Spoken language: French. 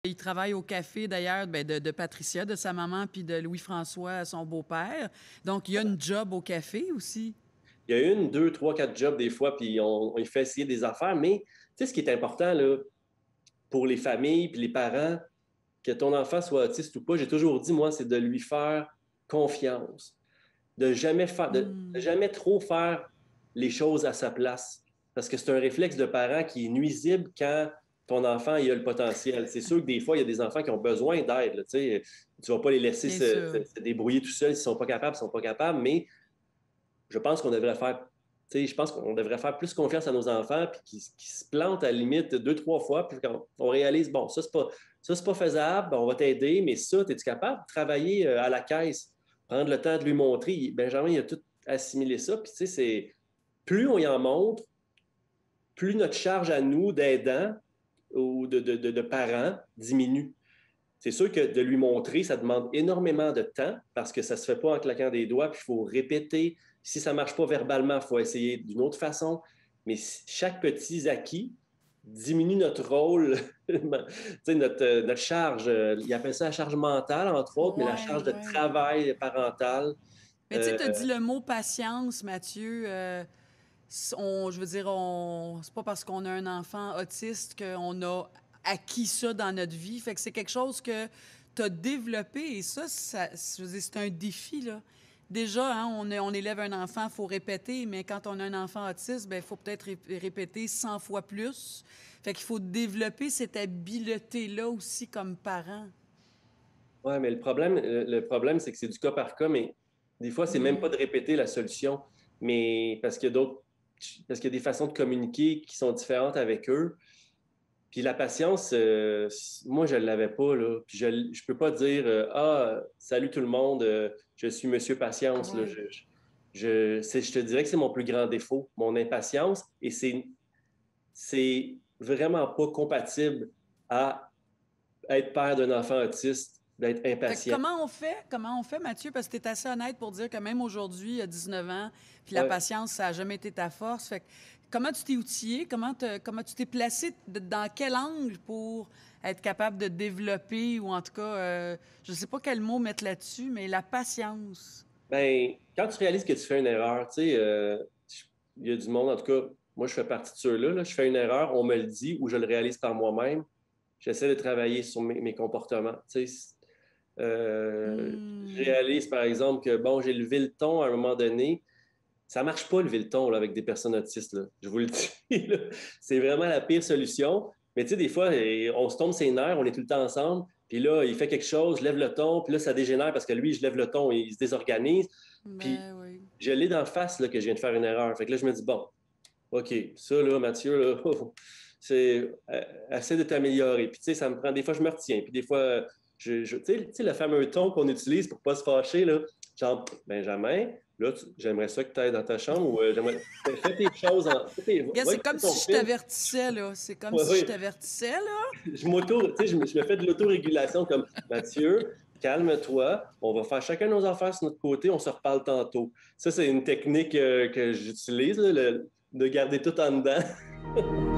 Il travaille au café d'ailleurs de Patricia, de sa maman, puis de Louis-François, son beau-père. Donc, il y a une job au café aussi. Il y a une, deux, trois, quatre jobs des fois, puis on lui fait essayer des affaires. Mais tu sais, ce qui est important là, pour les familles puis les parents, que ton enfant soit autiste ou pas, j'ai toujours dit, moi, c'est de lui faire confiance. De Hmm. jamais trop faire les choses à sa place. Parce que c'est un réflexe de parent qui est nuisible quand ton enfant il a le potentiel. C'est sûr que des fois, il y a des enfants qui ont besoin d'aide. Tu ne vas pas les laisser Bien sûr. se débrouiller tout seuls s'ils ne sont pas capables, ils ne sont pas capables, mais je pense qu'on devrait faire. Je pense qu'on devrait faire plus confiance à nos enfants puis qu'ils se plantent à la limite deux, trois fois, puis quand on réalise, bon, ça, c'est pas faisable, ben, on va t'aider, mais ça, es-tu capable de travailler à la caisse, prendre le temps de lui montrer? Benjamin, il a tout assimilé ça, puis tu sais, c'est plus on y en montre, plus notre charge à nous d'aidants ou de parents diminue. C'est sûr que de lui montrer, ça demande énormément de temps parce que ça ne se fait pas en claquant des doigts, puis il faut répéter. Si ça ne marche pas verbalement, il faut essayer d'une autre façon. Mais chaque petit acquis diminue notre rôle, notre charge. Il appelle ça la charge mentale, entre autres, mais la Ouais, charge de ouais. travail parental. Mais tu sais, Euh, tu as dit le mot patience, Mathieu. Je veux dire, c'est pas parce qu'on a un enfant autiste qu'on a acquis ça dans notre vie. Fait que c'est quelque chose que tu as développé et je veux dire, c'est un défi, là. Déjà, hein, on élève un enfant, il faut répéter, mais quand on a un enfant autiste, il faut peut-être répéter 100 fois plus. Fait qu'il faut développer cette habileté-là aussi comme parent. ouais, mais le problème, c'est que c'est du cas par cas, mais des fois, c'est même pas Hmm. de répéter la solution, mais parce qu'il y a des façons de communiquer qui sont différentes avec eux. Puis la patience, moi, je ne l'avais pas, là. Puis je peux pas dire Ah, salut tout le monde, je suis Monsieur Patience, là. Ouais. Je te dirais que c'est mon plus grand défaut, mon impatience, et c'est vraiment pas compatible à être père d'un enfant autiste, d'être Fait que impatient. comment on fait, Mathieu? Parce que tu es assez honnête pour dire que même aujourd'hui, à 19 ans, puis la Ouais. patience, ça n'a jamais été ta force. Fait que comment tu t'es outillé? Comment tu t'es placé? Dans quel angle pour être capable de développer, ou en tout cas, je ne sais pas quel mot mettre là-dessus, mais la patience. Ben, quand tu réalises que tu fais une erreur, tu sais, il y a du monde, en tout cas, moi, je fais partie de ceux-là, là, je fais une erreur, on me le dit ou je le réalise par moi-même. J'essaie de travailler sur mes comportements. Tu sais, je Hmm. réalise, par exemple, que, bon, j'ai levé le ton à un moment donné. Ça marche pas, lever le ton, là, avec des personnes autistes, là. Je vous le dis, là. C'est vraiment la pire solution. Mais tu sais, des fois, on se tombe ses nerfs, on est tout le temps ensemble, puis là, il fait quelque chose, je lève le ton, puis là, ça dégénère parce que lui, je lève le ton et il se désorganise. Puis Ben oui. je l'ai d'en face là, que je viens de faire une erreur. Fait que là, je me dis, bon, OK, ça, là, Mathieu, là, c'est essaie de t'améliorer. Puis, tu sais, ça me prend, des fois, je me retiens. Puis, des fois, tu sais, le fameux ton qu'on utilise pour pas se fâcher, là, genre, Benjamin, là, j'aimerais ça que tu ailles dans ta chambre ou fais tes choses, Regarde, va c'est écouter comme ton si je film. t'avertissais, là. C'est comme Ouais, si je ouais. t'avertissais, là. Tu sais, je me fais de l'autorégulation comme, Mathieu, calme-toi, on va faire chacun nos affaires sur notre côté, on se reparle tantôt. Ça, c'est une technique que j'utilise, là, de garder tout en dedans.